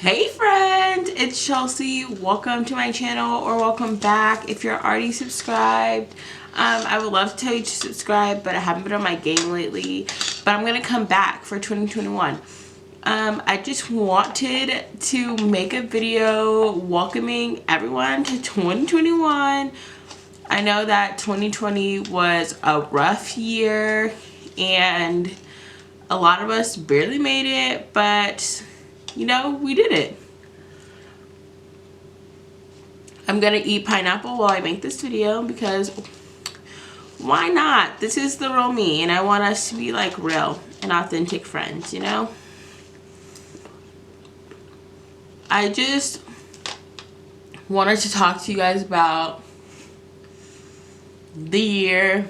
Hey friend, it's Chelsea. Welcome to my channel, or welcome back if you're already subscribed. I would love to tell you to subscribe, but I haven't been on my game lately. But I'm gonna come back for 2021. I just wanted to make a video welcoming everyone to 2021. I know that 2020 was a rough year and a lot of us barely made it, but you know, we did it. I'm gonna eat pineapple while I make this video because why not? This is the real me, and I want us to be like real and authentic friends, you know? I just wanted to talk to you guys about the year.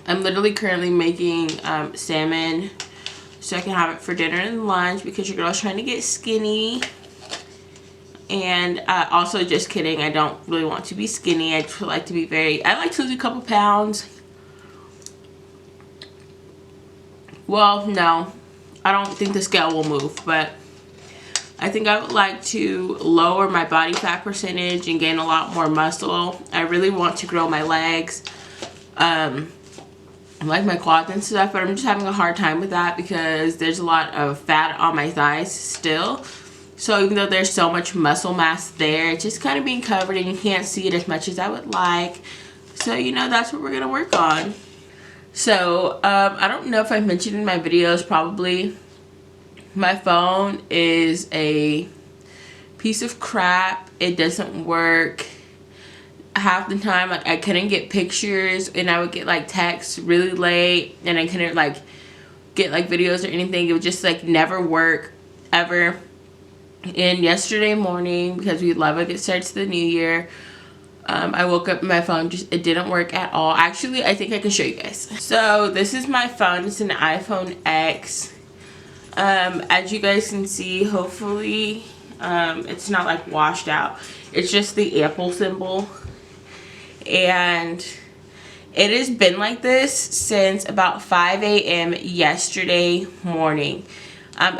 I'm literally currently making salmon so I can have it for dinner and lunch because your girl's trying to get skinny. And also, just kidding, I don't really want to be skinny. I just like to be I like to lose a couple pounds. Well, no, I don't think the scale will move, but I think I would like to lower my body fat percentage and gain a lot more muscle. I really want to grow my legs, like my quads and stuff, but I'm just having a hard time with that because there's a lot of fat on my thighs still. So even though there's so much muscle mass there, it's just kind of being covered and you can't see it as much as I would like. So, you know, that's what we're going to work on. So, I don't know if I mentioned in my videos, probably. My phone is a piece of crap. It doesn't work. Half the time, like, I couldn't get pictures and I would get like texts really late and I couldn't like get like videos or anything. It would just like never work ever. And yesterday morning, because we love it starts the new year, I woke up and my phone it didn't work at all. Actually, I think I can show you guys. So this is my phone. It's an iPhone X. As you guys can see, hopefully it's not like washed out. It's just the Apple symbol. And it has been like this since about 5 a.m. yesterday morning.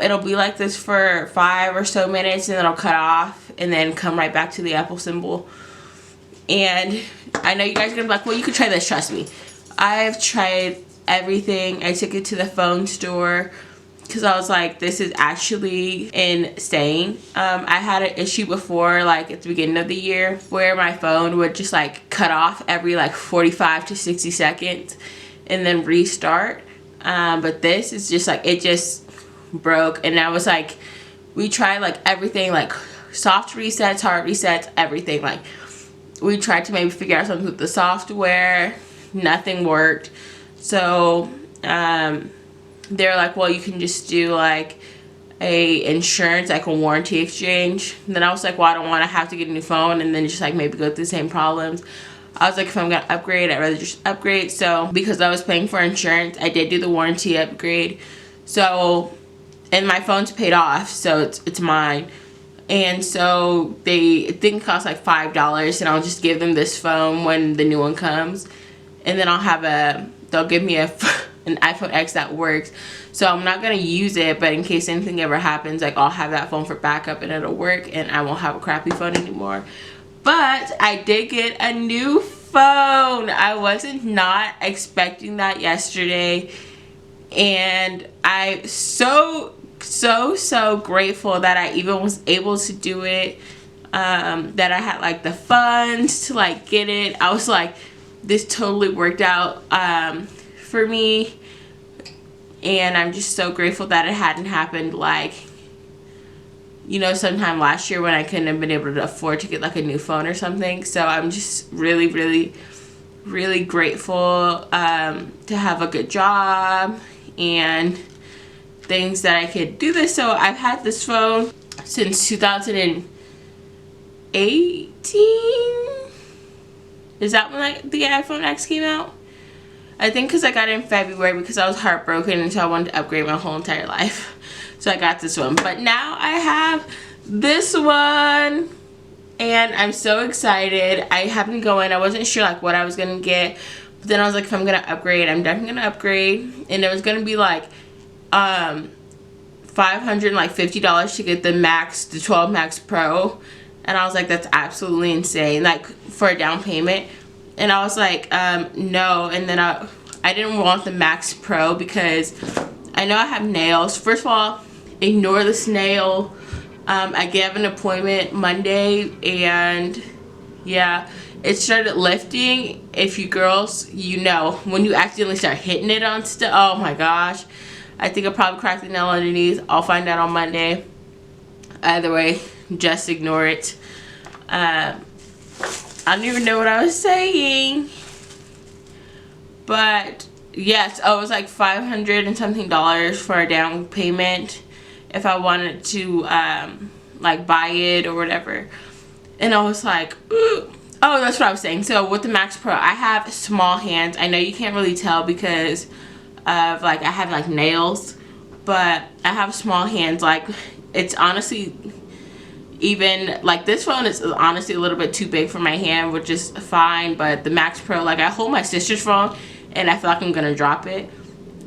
It'll be like this for 5 or so minutes and then it'll cut off and then come right back to the Apple symbol. And I know you guys are gonna be like, well, you could try this, trust me. I've tried everything. I took it to the phone store because I was like, this is actually insane. I had an issue before, like at the beginning of the year, where my phone would just like cut off every like 45 to 60 seconds and then restart. But this is just like, it just broke. And I was like, we tried like everything, like soft resets, hard resets, everything. Like we tried to maybe figure out something with the software. Nothing worked. So they're like, well, you can just do like a insurance, like a warranty exchange. And then I was like, well, I don't want to have to get a new phone and then just like maybe go through the same problems. I was like, if I'm gonna upgrade, I'd rather just upgrade. So because I was paying for insurance, I did do the warranty upgrade. So, and my phone's paid off, so it's mine. And so I think it costs like $5, and I'll just give them this phone when the new one comes. And then they'll give me an iPhone X that works. So I'm not gonna use it, but in case anything ever happens, like I'll have that phone for backup and it'll work and I won't have a crappy phone anymore. But I did get a new phone. I wasn't not expecting that yesterday. And I'm so grateful that I even was able to do it. That I had like the funds to like get it. I was like, this totally worked out for me. And I'm just so grateful that it hadn't happened like, you know, sometime last year when I couldn't have been able to afford to get like a new phone or something. So I'm just really grateful to have a good job and things that I could do this. So I've had this phone since 2018. Is that when the iPhone X came out? I think because I got it in February because I was heartbroken and so I wanted to upgrade my whole entire life. So I got this one. But now I have this one and I'm so excited. I happened to go in. I wasn't sure like what I was going to get. But then I was like, if I'm going to upgrade, I'm definitely going to upgrade. And it was going to be like $550 to get the 12 Max Pro. And I was like, that's absolutely insane, like for a down payment. And I was like, no. And then I didn't want the Max Pro because I know I have nails. First of all, ignore this nail. I gave an appointment Monday, and yeah, it started lifting. If you girls, you know, when you accidentally start hitting it on stuff, oh my gosh. I think I probably cracked the nail underneath. I'll find out on Monday. Either way, just ignore it. I don't even know what I was saying. But yes, it was like $500 and something for a down payment if I wanted to like buy it or whatever. And I was like, ooh. Oh, that's what I was saying. So with the Max Pro, I have small hands. I know you can't really tell because of like I have like nails, but I have small hands. Like it's honestly, even like this phone is honestly a little bit too big for my hand, which is fine. But the Max Pro, like I hold my sister's phone and I feel like I'm gonna drop it.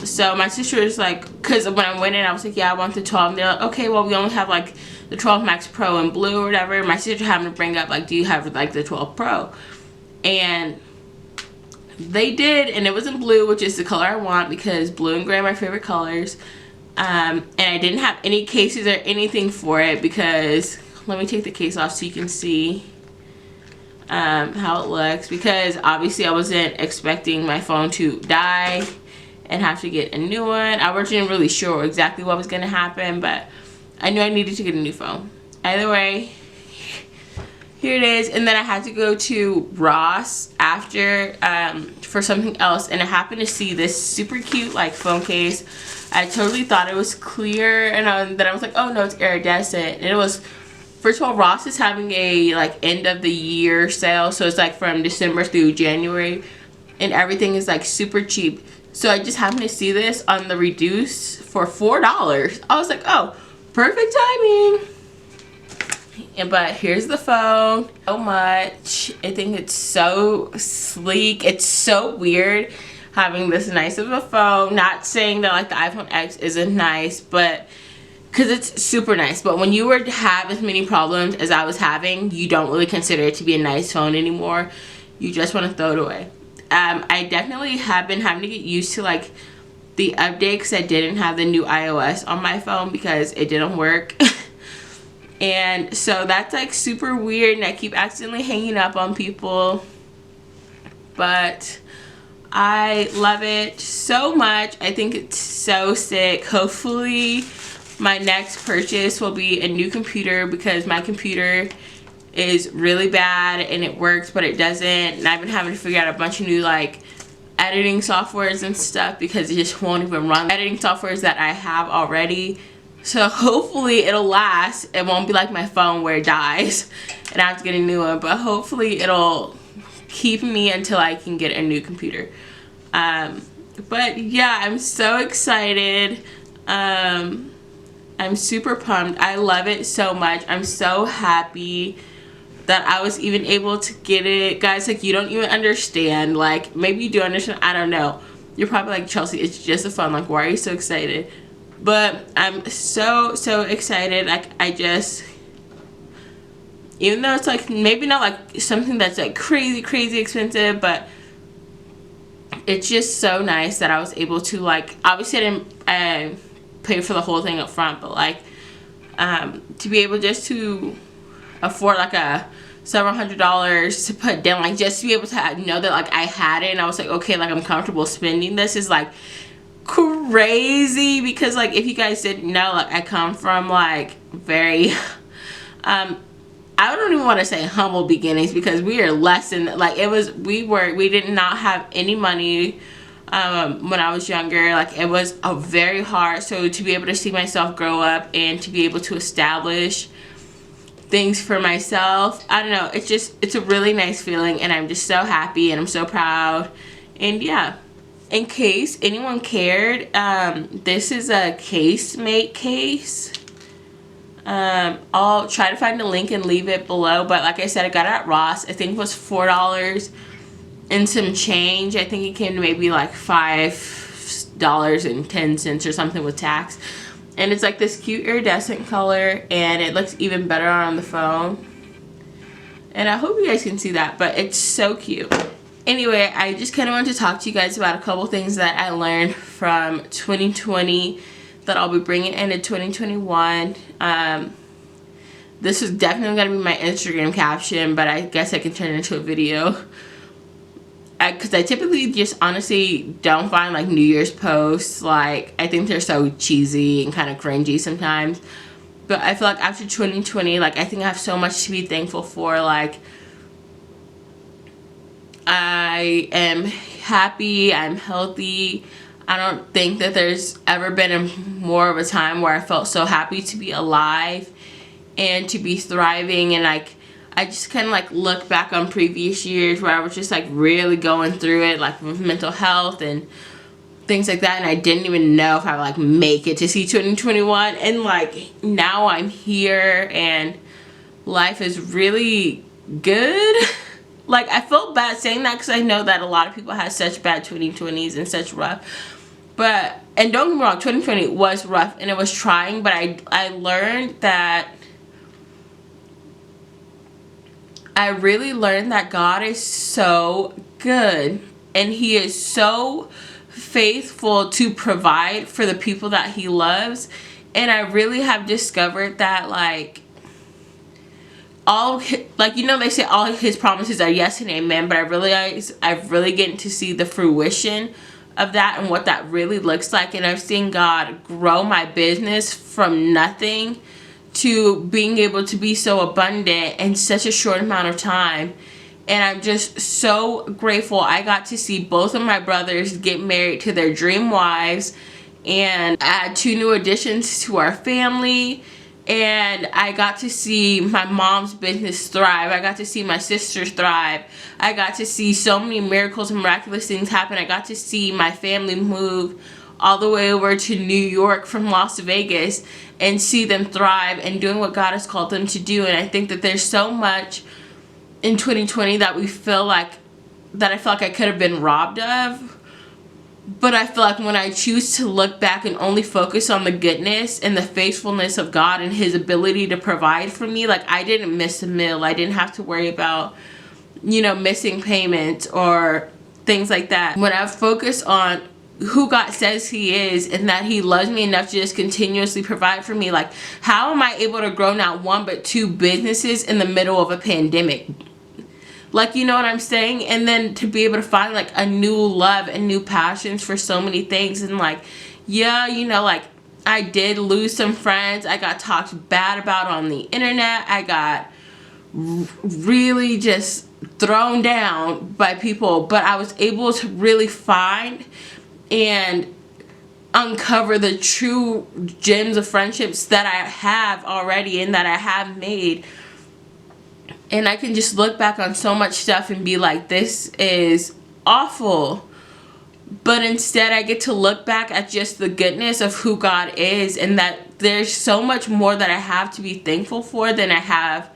So my sister is like, because when I went in, I was like, yeah, I want the 12. And they're like, okay, well, we only have like the 12 Max Pro in blue or whatever. My sister happened to bring up like, do you have like the 12 Pro? And they did, and it was in blue, which is the color I want because blue and gray are my favorite colors. And I didn't have any cases or anything for it because, let me take the case off so you can see how it looks, because obviously I wasn't expecting my phone to die and have to get a new one. I wasn't really sure exactly what was going to happen, but I knew I needed to get a new phone. Either way, here it is. And then I had to go to Ross after for something else, and I happened to see this super cute like phone case. I totally thought it was clear, and then I was like, oh no, it's iridescent. And it was, first of all, Ross is having a like end of the year sale, so it's like from December through January, and everything is like super cheap. So I just happened to see this on the reduce for $4. I was like, oh, perfect timing. But here's the phone. So much. I think it's so sleek. It's so weird having this nice of a phone. Not saying that like the iPhone X isn't nice, but because it's super nice. But when you were to have as many problems as I was having, you don't really consider it to be a nice phone anymore. You just want to throw it away. I definitely have been having to get used to like the update because I didn't have the new iOS on my phone because it didn't work. And so that's like super weird, and I keep accidentally hanging up on people. But I love it so much. I think it's so sick. Hopefully my next purchase will be a new computer because my computer is really bad and it works but it doesn't, and I've been having to figure out a bunch of new like editing softwares and stuff because it just won't even run editing softwares that I have already. So hopefully it'll last. It won't be like my phone where it dies and I have to get a new one, but hopefully it'll keep me until I can get a new computer. But yeah, I'm so excited. I'm super pumped. I love it so much. I'm so happy that I was even able to get it. Guys, like, you don't even understand. Like, maybe you do understand, I don't know. You're probably like, Chelsea, it's just a phone. Like, why are you so excited? But I'm so excited. Like, I just, even though it's like maybe not like something that's like crazy expensive, but it's just so nice that I was able to, like, obviously I didn't pay for the whole thing up front, but like to be able just to afford like a several $100s to put down, like just to be able to know that like I had it and I was like, okay, like I'm comfortable spending this, is like crazy. Because like, if you guys didn't know, like I come from like very I don't even want to say humble beginnings, because we are less than, like, it was, we did not have any money when I was younger. Like, it was a very hard. So to be able to see myself grow up and to be able to establish things for myself, I don't know, it's just, it's a really nice feeling, and I'm just so happy and I'm so proud. And yeah, in case anyone cared, this is a Casemate case. I'll try to find a link and leave it below, but like I said, I got it at Ross. I think it was $4 and some change. I think it came to maybe like $5.10 or something with tax. And it's like this cute iridescent color, and it looks even better on the phone. And I hope you guys can see that, but it's so cute. Anyway, I just kind of wanted to talk to you guys about a couple things that I learned from 2020 that I'll be bringing into 2021. This is definitely going to be my Instagram caption, but I guess I can turn it into a video. Because I typically just honestly don't find like New Year's posts, like, I think they're so cheesy and kind of cringy sometimes. But I feel like after 2020, like, I think I have so much to be thankful for. Like, I am happy, I'm healthy. I don't think that there's ever been more of a time where I felt so happy to be alive and to be thriving. And like, I just kind of like look back on previous years where I was just like really going through it, like with mental health and things like that, and I didn't even know if I would like make it to see 2021. And like, now I'm here and life is really good. Like, I felt bad saying that because I know that a lot of people had such bad 2020s and such rough. But, and don't get me wrong, 2020 was rough and it was trying, but I learned that, I really learned that God is so good and He is so faithful to provide for the people that He loves. And I really have discovered that, like, like, you know, they say all His promises are yes and amen, but I've really getting to see the fruition of that and what that really looks like. And I've seen God grow my business from nothing to being able to be so abundant in such a short amount of time. And I'm just so grateful. I got to see both of my brothers get married to their dream wives and add 2 new additions to our family. And I got to see my mom's business thrive. I got to see my sisters thrive. I got to see so many miracles and miraculous things happen. I got to see my family move all the way over to New York from Las Vegas and see them thrive and doing what God has called them to do. And I think that there's so much in 2020 that I feel like I could have been robbed of. But I feel like when I choose to look back and only focus on the goodness and the faithfulness of God and His ability to provide for me, like, I didn't miss a meal. I didn't have to worry about, you know, missing payments or things like that. When I focus on who God says He is and that He loves me enough to just continuously provide for me, like, how am I able to grow not 1 but 2 businesses in the middle of a pandemic? Like, you know what I'm saying? And then to be able to find like a new love and new passions for so many things. And like, yeah, you know, like, I did lose some friends. I got talked bad about on the internet. I got really just thrown down by people, but I was able to really find and uncover the true gems of friendships that I have already and that I have made. And I can just look back on so much stuff and be like, this is awful. But instead I get to look back at just the goodness of who God is, and that there's so much more that I have to be thankful for than I have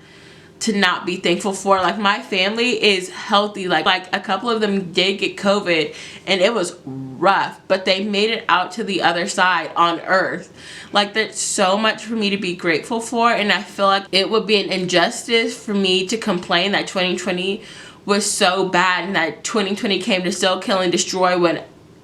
to not be thankful for. Like, my family is healthy. Like a couple of them did get COVID and it was rough, but they made it out to the other side on earth. Like, there's so much for me to be grateful for, and I feel like it would be an injustice for me to complain that 2020 was so bad and that 2020 came to still kill and destroy when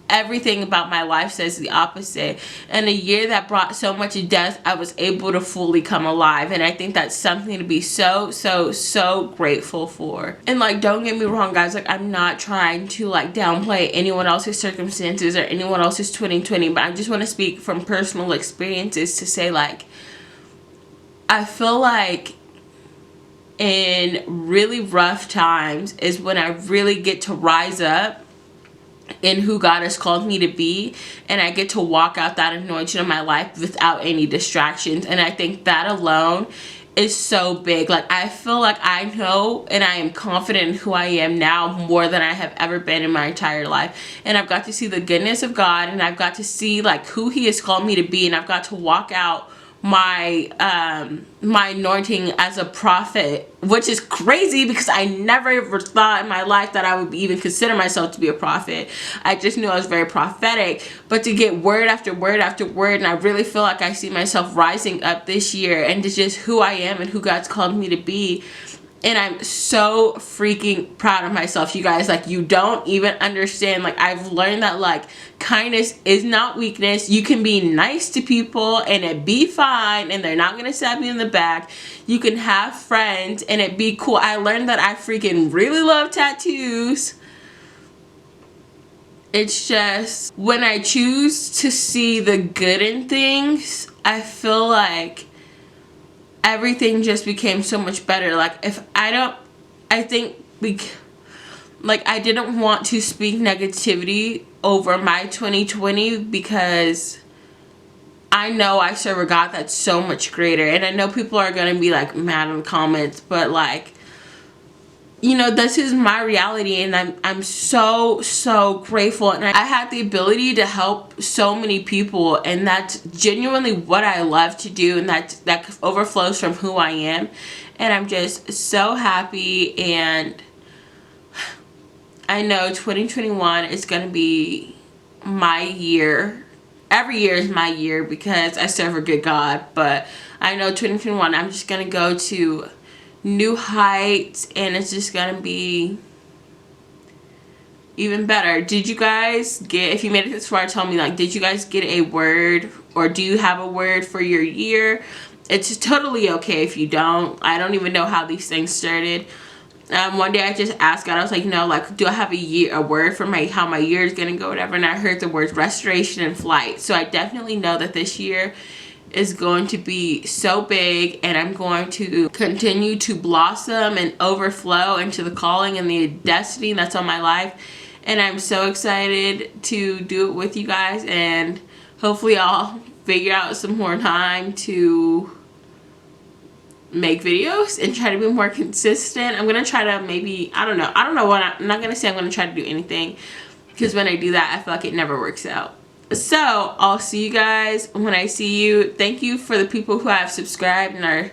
everything about my life says the opposite. And a year that brought so much death, I was able to fully come alive. And I think that's something to be so grateful for. And like, don't get me wrong, guys, like, I'm not trying to like downplay anyone else's circumstances or anyone else's 2020, but I just want to speak from personal experiences to say, like, I feel like in really rough times is when I really get to rise up in who God has called me to be, and I get to walk out that anointing in my life without any distractions. And I think that alone is so big. Like, I feel like I know and I am confident in who I am now more than I have ever been in my entire life. And I've got to see the goodness of God, and I've got to see like who He has called me to be, and I've got to walk out my anointing as a prophet, which is crazy because I never ever thought in my life that I would even consider myself to be a prophet. I just knew I was very prophetic, but to get word after word after word, and I really feel like I see myself rising up this year and to just who I am and who God's called me to be. And I'm so freaking proud of myself, you guys. Like, you don't even understand. Like, I've learned that, like, kindness is not weakness. You can be nice to people and it be fine, and they're not gonna stab you in the back. You can have friends and it be cool. I learned that I freaking really love tattoos. It's just, when I choose to see the good in things, I feel like everything just became so much better. Like, I didn't want to speak negativity over my 2020 because I know I serve a God that's so much greater. And I know people are going to be like mad in the comments, but like, you know, this is my reality, and I'm so grateful, and I had the ability to help so many people, and that's genuinely what I love to do, and that overflows from who I am. And I'm just so happy, and I know 2021 is going to be my year. Every year is my year because I serve a good God, but I know 2021 I'm just going to go to new heights, and it's just gonna be even better. Did you guys get, if you made it this far, tell me, like, did you guys get a word, or do you have a word for your year? It's totally okay if you don't. I don't even know how these things started. One day I just asked God, I was like, you know, like, do I have a word for how my year is gonna go, whatever, and I heard the words restoration and flight. So I definitely know that this year is going to be so big, and I'm going to continue to blossom and overflow into the calling and the destiny that's on my life. And I'm so excited to do it with you guys, and hopefully I'll figure out some more time to make videos and try to be more consistent. I'm gonna try to maybe, I don't know what, I'm not gonna say I'm gonna try to do anything, because when I do that, I feel like it never works out. So I'll see you guys when I see you. Thank you for the people who have subscribed and are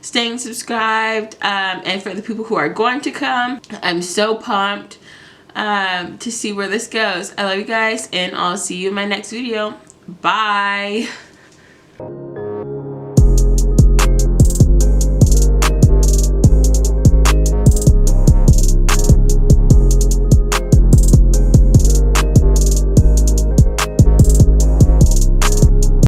staying subscribed, and for the people who are going to come. I'm so pumped to see where this goes. I love you guys, and I'll see you in my next video. Bye.